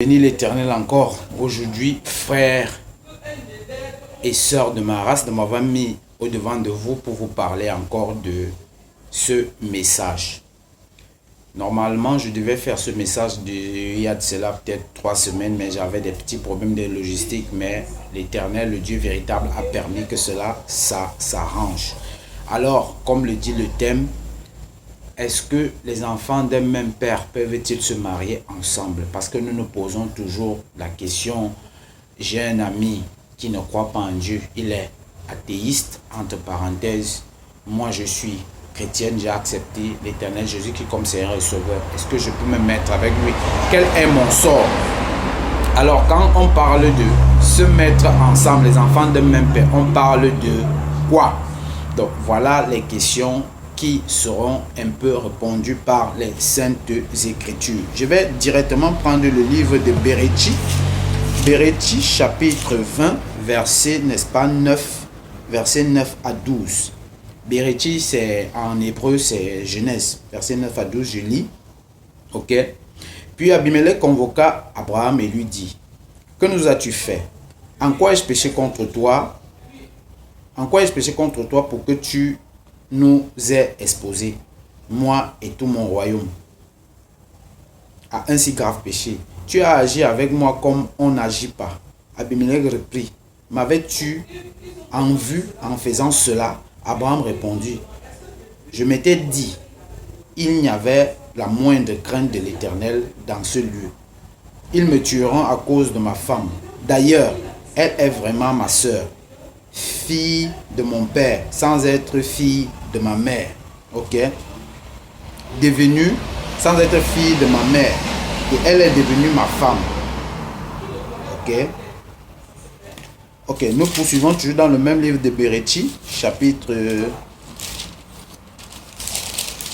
bénir l'Éternel encore aujourd'hui, frères et sœurs de ma race, de m'avoir mis au-devant de vous pour vous parler encore de ce message. Normalement, je devais faire ce message il y a de cela peut-être 3 semaines, mais j'avais des petits problèmes de logistique, mais l'Éternel, le Dieu véritable, a permis que cela s'arrange. Alors, comme le dit le thème, est-ce que les enfants d'un même père peuvent-ils se marier ensemble? Parce que nous nous posons toujours la question. J'ai un ami qui ne croit pas en Dieu, il est athéiste, entre parenthèses. Moi, je suis chrétienne, j'ai accepté l'Éternel Jésus qui comme Seigneur et Sauveur. Est-ce que je peux me mettre avec lui? Quel est mon sort? Alors, quand on parle de se mettre ensemble, les enfants d'un même père, on parle de quoi? Donc, voilà les questions qui seront un peu répondues par les Saintes Écritures. Je vais directement prendre le livre de Béréchie. Béréchie, chapitre 20, verset, n'est-ce pas, 9, verset 9 à 12. Béréchie, c'est en hébreu, c'est Genèse, verset 9 à 12, je lis. Ok. Puis Abimelech convoqua Abraham et lui dit: que nous as-tu fait? En quoi ai-je péché contre toi? En quoi ai-je péché contre toi pour que tu nous aies exposés, moi et tout mon royaume, à un si grave péché? Tu as agi avec moi comme on n'agit pas. Abimelech reprit: m'avais-tu en vue en faisant cela? Abraham répondit: je m'étais dit, il n'y avait la moindre crainte de l'Éternel dans ce lieu. Ils me tueront à cause de ma femme. D'ailleurs, elle est vraiment ma sœur, fille de mon père, sans être fille de ma mère. Ok? Devenue, sans être fille de ma mère. Et elle est devenue ma femme. Ok? Ok, nous poursuivons toujours dans le même livre de Béréchie, chapitre...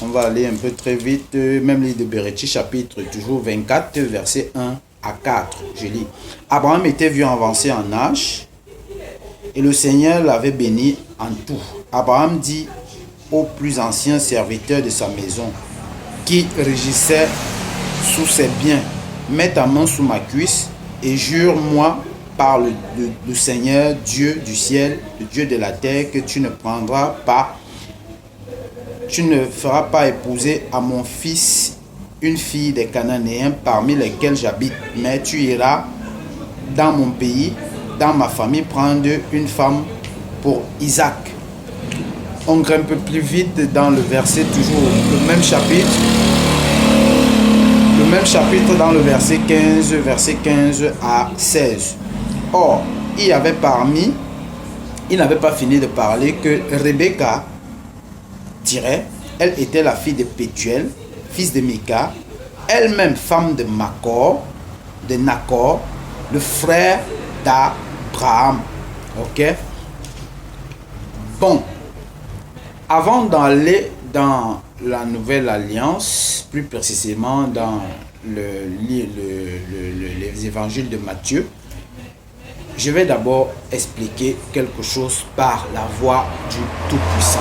On va aller un peu très vite. Même livre de Béréchie, chapitre toujours 24, verset 1 à 4. Je lis. Abraham était vieux avancé en âge, et le Seigneur l'avait béni en tout. Abraham dit au plus ancien serviteur de sa maison, qui régissait sous ses biens: mets ta main sous ma cuisse et jure-moi par le Seigneur, Dieu du ciel, le Dieu de la terre, que tu ne feras pas épouser à mon fils une fille des Cananéens parmi lesquels j'habite, mais tu iras dans mon pays, dans ma famille, prendre une femme pour Isaac. On grimpe un peu plus vite dans le verset, toujours le même chapitre. Le même chapitre dans le verset 15 à 16. Or, il n'avait pas fini de parler que Rebecca, elle était la fille de Pétuel, fils de Mika, elle-même femme de Nacor, le frère d'Abraham. Ok? Bon, avant d'aller dans la Nouvelle Alliance, plus précisément dans les évangiles de Matthieu, je vais d'abord expliquer quelque chose par la voix du Tout-Puissant.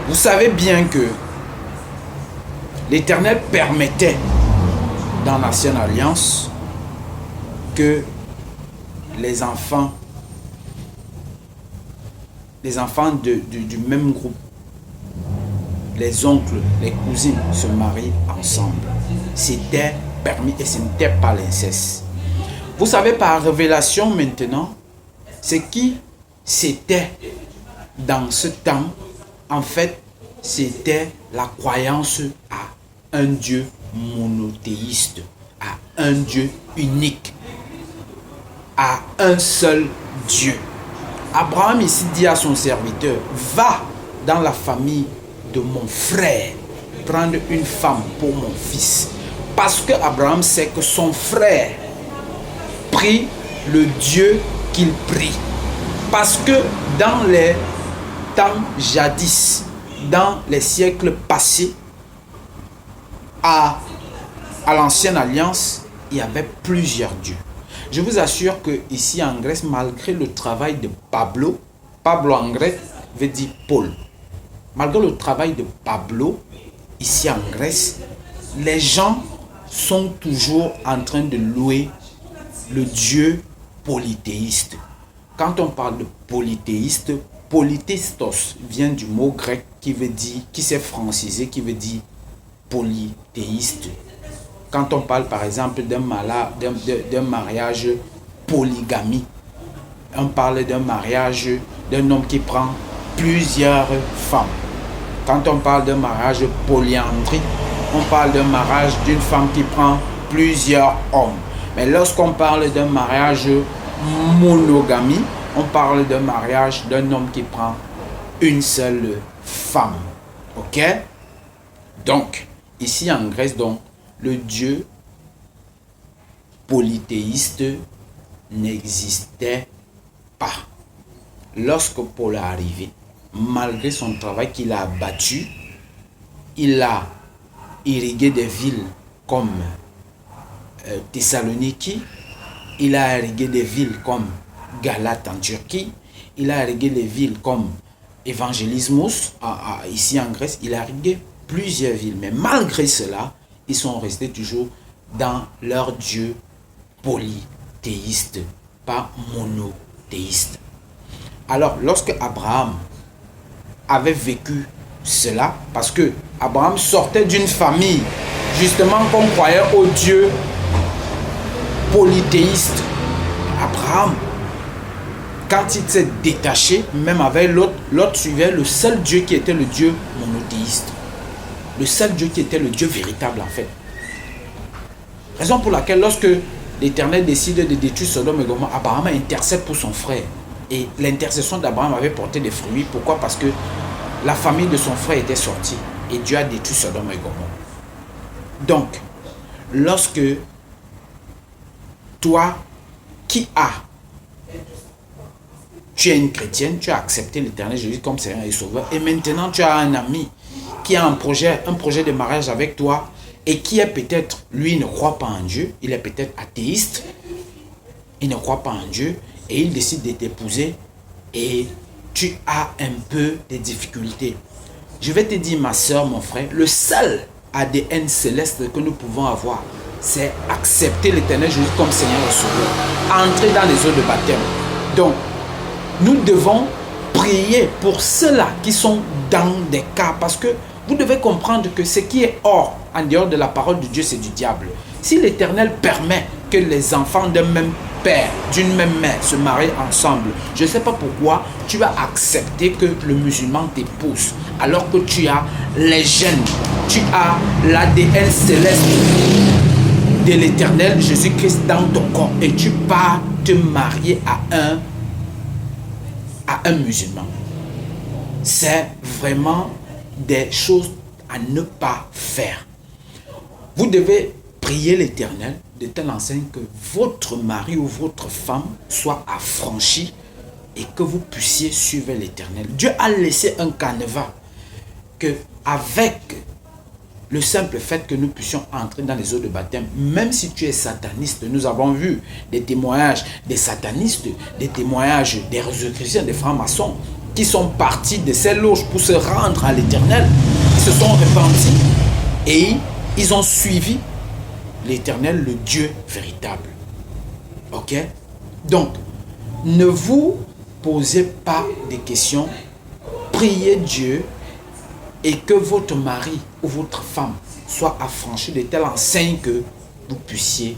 Vous savez bien que l'Éternel permettait dans l'Ancienne Alliance que les enfants du même groupe, les oncles, les cousines se marient ensemble. C'était permis et ce n'était pas l'inceste. Vous savez par révélation maintenant, ce qui c'était dans ce temps, en fait, c'était la croyance à un Dieu monothéiste, à un Dieu unique, à un seul Dieu. Abraham ici dit à son serviteur: va dans la famille de mon frère, prendre une femme pour mon fils. Parce que Abraham sait que son frère prie le Dieu qu'il prie. Parce que dans les temps jadis, dans les siècles passés, à l'ancienne alliance, il y avait plusieurs dieux. Je vous assure que ici en Grèce, malgré le travail de Pablo en grec veut dire Paul. Malgré le travail de Pablo, ici en Grèce, les gens sont toujours en train de louer le Dieu polythéiste. Quand on parle de polythéiste, polythéistos vient du mot grec qui s'est francisé, qui veut dire polythéiste. Quand on parle par exemple d'un mariage polygamie, on parle d'un mariage d'un homme qui prend plusieurs femmes. Quand on parle d'un mariage polyandrie, on parle d'un mariage d'une femme qui prend plusieurs hommes. Mais lorsqu'on parle d'un mariage monogamie, on parle d'un mariage d'un homme qui prend une seule femme. Ok? Donc, ici en Grèce, donc, le Dieu polythéiste n'existait pas. Lorsque Paul est arrivé, malgré son travail qu'il a abattu, il a irrigué des villes comme Thessaloniki, il a irrigué des villes comme Galate en Turquie, il a irrigué des villes comme Evangelismos ici en Grèce, il a irrigué plusieurs villes. Mais malgré cela, ils sont restés toujours dans leur Dieu polythéiste, pas monothéiste. Alors, lorsque Abraham avait vécu cela, parce que Abraham sortait d'une famille, justement, qu'on croyait au Dieu polythéiste. Abraham, quand il s'est détaché, même avec l'autre suivait le seul Dieu qui était le Dieu monothéiste. Le seul Dieu qui était le Dieu véritable en fait. Raison pour laquelle lorsque l'Éternel décide de détruire Sodome et Gomorrhe, Abraham intercède pour son frère. Et l'intercession d'Abraham avait porté des fruits. Pourquoi? Parce que la famille de son frère était sortie. Et Dieu a détruit Sodome et Gomorrhe. Donc, lorsque toi qui tu es une chrétienne, tu as accepté l'Éternel Jésus comme Seigneur et Sauveur, et maintenant tu as un ami qui a un projet de mariage avec toi, et qui est peut-être, lui, ne croit pas en Dieu, il est peut-être athéiste, il ne croit pas en Dieu, et il décide de t'épouser, et tu as un peu de difficultés. Je vais te dire, ma soeur, mon frère, le seul ADN céleste que nous pouvons avoir, c'est accepter l'Éternel Jésus comme Seigneur et Sauveur, entrer dans les eaux de baptême. Donc, nous devons prier pour ceux-là qui sont dans des cas, parce que vous devez comprendre que ce qui est hors, en dehors de la parole de Dieu, c'est du diable. Si l'Éternel permet que les enfants d'un même père, d'une même mère se marient ensemble, je ne sais pas pourquoi tu vas accepter que le musulman t'épouse, alors que tu as les gènes, tu as l'ADN céleste de l'Éternel Jésus-Christ dans ton corps, et tu pars te marier à un musulman. C'est vraiment des choses à ne pas faire. Vous devez prier l'Éternel de telle enseigne que votre mari ou votre femme soit affranchi et que vous puissiez suivre l'Éternel. Dieu a laissé un canevas que, avec le simple fait que nous puissions entrer dans les eaux de baptême, même si tu es sataniste, nous avons vu des témoignages des satanistes, des témoignages des chrétiens, des francs-maçons, qui sont partis de ces loges pour se rendre à l'Éternel, ils se sont repentis et ils ont suivi l'Éternel, le Dieu véritable. Ok? Donc, ne vous posez pas de questions, priez Dieu et que votre mari ou votre femme soit affranchi de telle enseigne que vous puissiez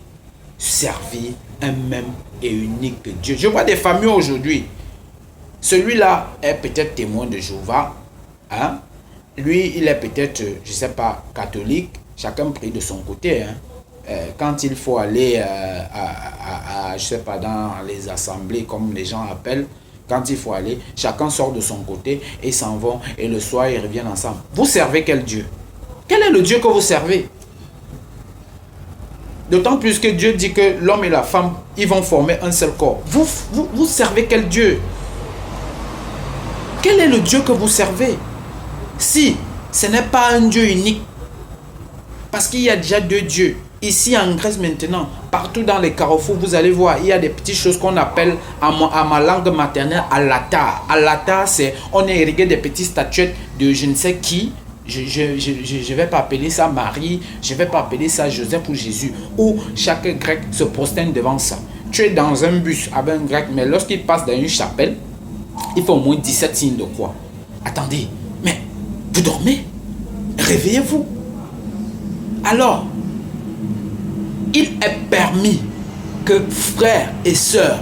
servir un même et unique Dieu. Je vois des familles aujourd'hui. Celui-là est peut-être témoin de Jéhovah. Hein? Lui, il est peut-être, je ne sais pas, catholique. Chacun prie de son côté. Hein? Quand il faut aller je sais pas, dans les assemblées, comme les gens appellent, quand il faut aller, chacun sort de son côté et s'en vont. Et le soir, ils reviennent ensemble. Vous servez quel Dieu? Quel est le Dieu que vous servez? D'autant plus que Dieu dit que l'homme et la femme, ils vont former un seul corps. Vous servez quel Dieu? Quel est le Dieu que vous servez? Si ce n'est pas un Dieu unique, parce qu'il y a déjà deux dieux. Ici en Grèce maintenant, partout dans les carrefours, vous allez voir, il y a des petites choses qu'on appelle à ma langue maternelle alatar. Alatar, c'est, on a irrigué des petites statuettes de je ne sais qui, Je vais pas appeler ça Marie, je vais pas appeler ça Joseph ou Jésus, où chaque grec se prosterne devant ça. Tu es dans un bus avec un grec, mais lorsqu'il passe dans une chapelle, il faut au moins 17 signes de croix. Attendez, mais vous dormez? Réveillez-vous. Alors, il est permis que frères et sœurs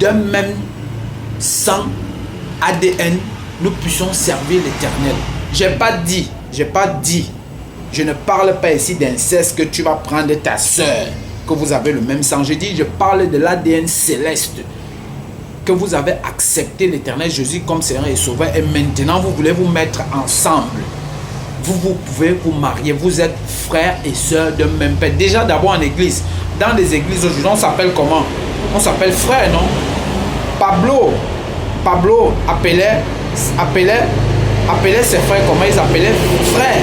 d'un même sang, ADN, nous puissions servir l'Éternel. Je ne parle pas ici d'inceste, que tu vas prendre ta sœur, que vous avez le même sang. Je parle de l'ADN céleste, que vous avez accepté l'Éternel Jésus comme Seigneur et Sauveur, et maintenant vous voulez vous mettre ensemble. Vous pouvez vous marier, vous êtes frères et sœurs d'un même père. Déjà d'abord en église, dans les églises aujourd'hui, on s'appelle comment? On s'appelle frère, non? Pablo appelait ses frères comment? Ils appelaient frères.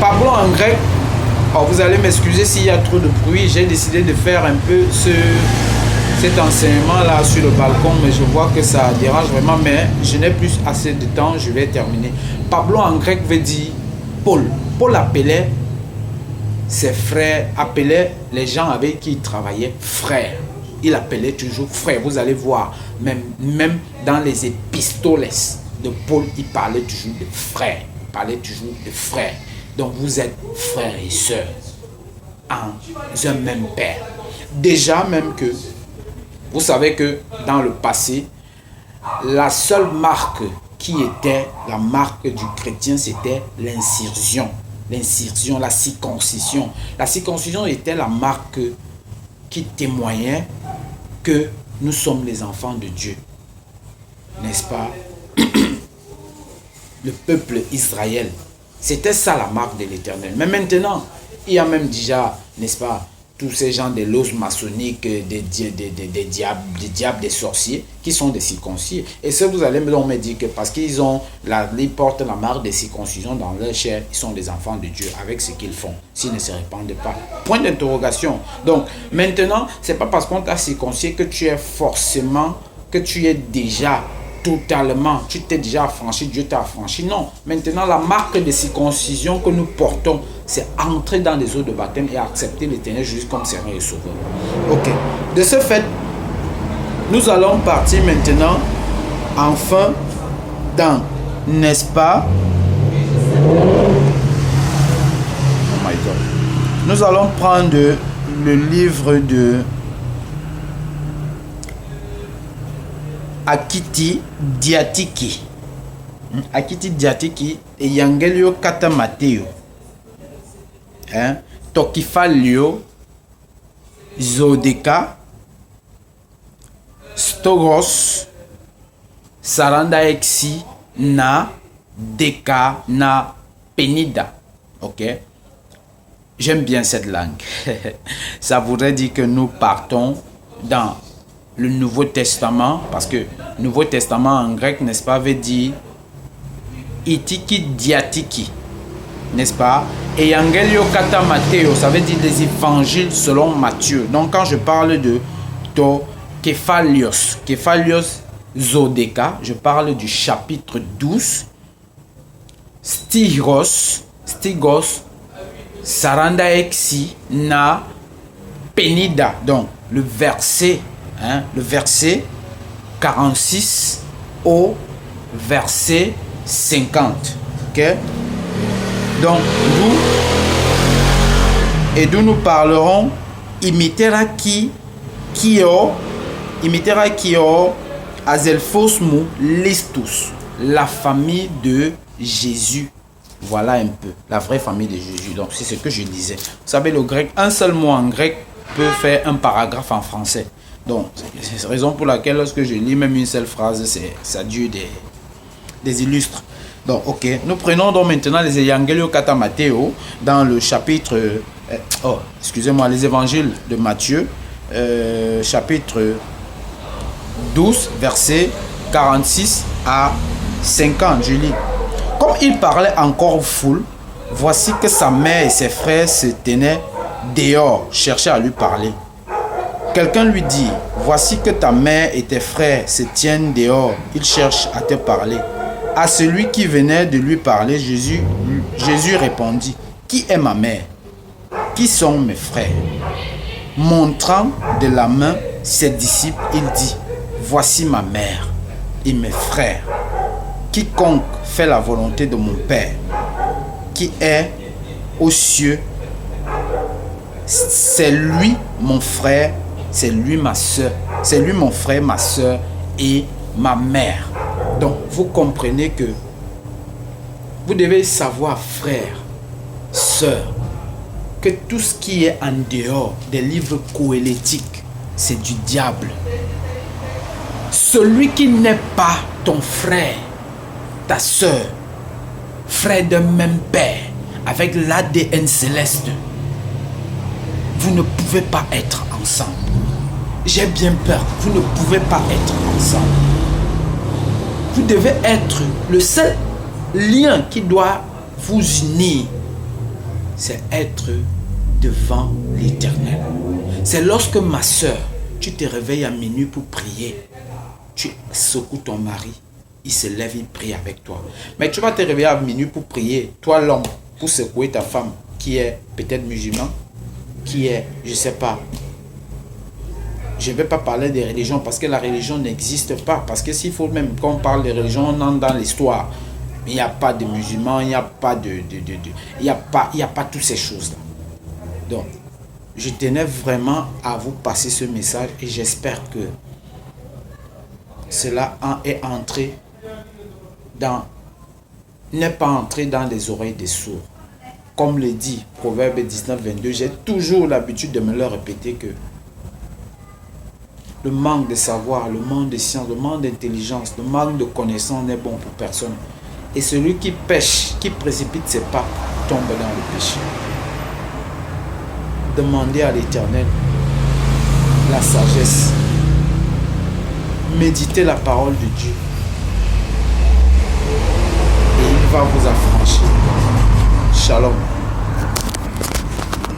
Pablo en grec. Oh, vous allez m'excuser s'il y a trop de bruit. J'ai décidé de faire un peu cet enseignement là sur le balcon, mais je vois que ça dérange vraiment. Mais je n'ai plus assez de temps, je vais terminer. Pablo en grec veut dire Paul. Paul appelait ses frères, appelait les gens avec qui il travaillait frères. Il appelait toujours frère. Vous allez voir, même dans les épistoles de Paul, il parlait toujours de frère. Il parlait toujours de frère. Donc vous êtes frères et sœurs en un même père. Déjà même que, vous savez que dans le passé, la seule marque qui était la marque du chrétien, c'était l'incirsion. L'incirsion, la circoncision. La circoncision était la marque qui témoignait que nous sommes les enfants de Dieu. N'est-ce pas? Le peuple Israël. C'était ça la marque de l'Éternel. Mais maintenant, il y a même déjà, n'est-ce pas, tous ces gens des loges maçonniques, des diables, des sorciers, qui sont des circoncis. Et ça, vous allez me dire que parce qu'ils portent la marque des circoncisions dans leur chair, ils sont des enfants de Dieu avec ce qu'ils font, s'ils ne se répandent pas. Point d'interrogation. Donc, maintenant, c'est pas parce qu'on t'a circoncis que tu es forcément, que tu es déjà totalement, tu t'es déjà affranchi, Dieu t'a affranchi. Non, maintenant la marque de circoncision que nous portons, c'est entrer dans les eaux de baptême et accepter l'Éternel Jésus comme Seigneur et Sauveur. Ok, de ce fait, nous allons partir maintenant, enfin, dans, n'est-ce pas? Oh my God. Nous allons prendre le livre de Akiti Diatiki. Akiti Diatiki et Yangelio Kata Mateo. Tokifalio Zodeka Stogos Saranda Exi Na Deka Na Penida. Ok? J'aime bien cette langue. Ça voudrait dire que nous partons dans le Nouveau Testament, parce que Nouveau Testament en grec, n'est-ce pas, veut dire Itiki Diatiki, n'est-ce pas? Et Evangelio Kata Matteo, ça veut dire les évangiles selon Matthieu. Donc quand je parle de Kephalios Zodeka, je parle du chapitre 12, Stigos, Saranda Exi Na Penida, donc le verset 46 au verset 50. Ok? Donc, d'où nous parlerons imitera kio azelphosmu listus, la famille de Jésus. Voilà un peu la vraie famille de Jésus. Donc, c'est ce que je disais. Vous savez, le grec, un seul mot en grec peut faire un paragraphe en français. Donc, c'est la raison pour laquelle lorsque je lis même une seule phrase, ça dure des illustres. Donc, ok. Nous prenons donc maintenant les Evangelio Kata Matteo dans le chapitre... les évangiles de Matthieu, chapitre 12, versets 46 à 50. Je lis. Comme il parlait encore foule, voici que sa mère et ses frères se tenaient dehors, cherchaient à lui parler. Quelqu'un lui dit, voici que ta mère et tes frères se tiennent dehors, ils cherchent à te parler. À celui qui venait de lui parler, Jésus répondit, « Qui est ma mère? Qui sont mes frères ?» Montrant de la main ses disciples, il dit, « Voici ma mère et mes frères. Quiconque fait la volonté de mon Père, qui est aux cieux, c'est lui mon frère, c'est lui ma soeur, c'est lui mon frère, ma soeur et ma mère. » Donc, vous comprenez que vous devez savoir, frère, sœur, que tout ce qui est en dehors des livres coélétiques, c'est du diable. Celui qui n'est pas ton frère, ta sœur, frère d'un même père, avec l'ADN céleste, vous ne pouvez pas être ensemble. J'ai bien peur, vous ne pouvez pas être ensemble. Vous devez être le seul lien qui doit vous unir, c'est être devant l'Éternel. C'est lorsque, ma soeur, tu te réveilles à minuit pour prier, tu secoues ton mari, il se lève, il prie avec toi. Mais tu vas te réveiller à minuit pour prier, toi l'homme, pour secouer ta femme qui est peut-être musulmane, qui est, je ne sais pas. Je ne vais pas parler des religions parce que la religion n'existe pas. Parce que s'il faut même qu'on parle de religion, on entre dans l'histoire. Il n'y a pas de musulmans, il n'y a pas il n'y a pas toutes ces choses-là. Donc, je tenais vraiment à vous passer ce message et j'espère que cela est entré n'est pas entré dans les oreilles des sourds. Comme le dit Proverbe 19, 22, j'ai toujours l'habitude de me le répéter que le manque de savoir, le manque de science, le manque d'intelligence, le manque de connaissance n'est bon pour personne. Et celui qui pêche, qui précipite ses pas, tombe dans le péché. Demandez à l'Éternel la sagesse. Méditez la parole de Dieu. Et il va vous affranchir. Shalom.